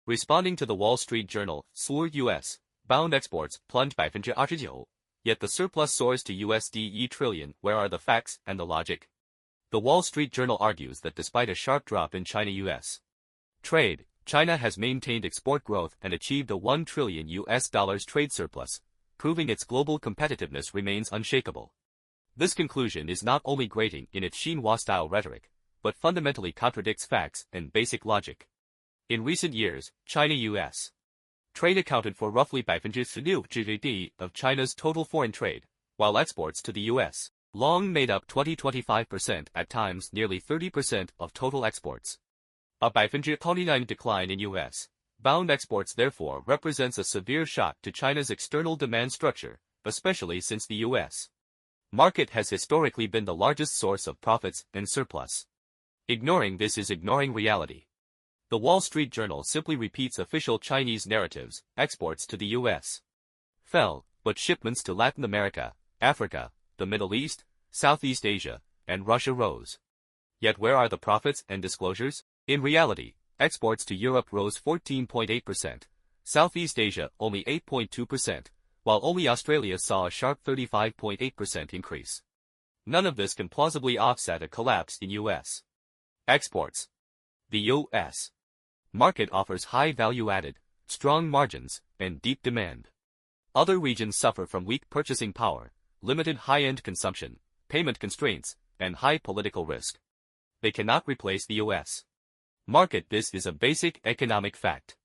Responding to the Wall Street Journal, Soars U.S. bound exports plunged 29%, yet the surplus soars to USD trillion. Where are the facts and the logic? The Wall Street Journal argues that despite a sharp drop in China-US trade, China has maintained export growth and achieved a $1 trillion trade surplus, proving its global competitiveness remains unshakable. This conclusion is not only grating in its Xinhua-style rhetoric, but fundamentally contradicts facts and basic logic. In recent years, China-US trade accounted for roughly 6% of China's total foreign trade, while exports to the U.S. long made up 20-25%, at times nearly 30% of total exports. A 29% decline in U.S. bound exports therefore represents a severe shock to China's external demand structure, especially since the U.S. market has historically been the largest source of profits and surplus. Ignoring this is ignoring reality. The Wall Street Journal simply repeats official Chinese narratives. Exports to the U.S. fell, but shipments to Latin America, Africa, the Middle East, Southeast Asia, and Russia rose. Yet where are the profits and disclosures? In reality, exports to Europe rose 14.8%, Southeast Asia only 8.2%, while only Australia saw a sharp 35.8% increase. None of this can plausibly offset a collapse in U.S. exports. The U.S. market offers high value-added, strong margins, and deep demand. Other regions suffer from weak purchasing power, limited high-end consumption, payment constraints, and high political risk. They cannot replace the U.S. market. This is a basic economic fact.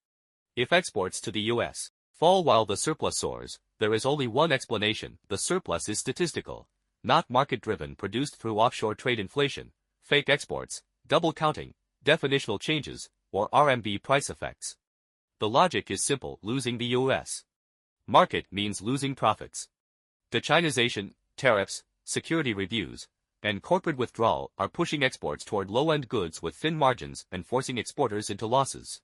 If exports to the U.S. fall while the surplus soars, there is only one explanation: the surplus is statistical, not market-driven, produced through offshore trade inflation, fake exports, double counting, definitional changes, or RMB price effects. The logic is simple: losing the U.S. market means losing profits. De-Chinization, tariffs, security reviews, and corporate withdrawal are pushing exports toward low-end goods with thin margins and forcing exporters into losses.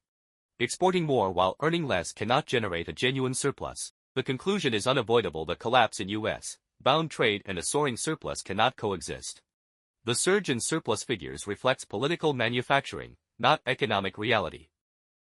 Exporting more while earning less cannot generate a genuine surplus. The conclusion is unavoidable: the collapse in U.S. bound trade and a soaring surplus cannot coexist. The surge in surplus figures reflects political manufacturing, not economic reality.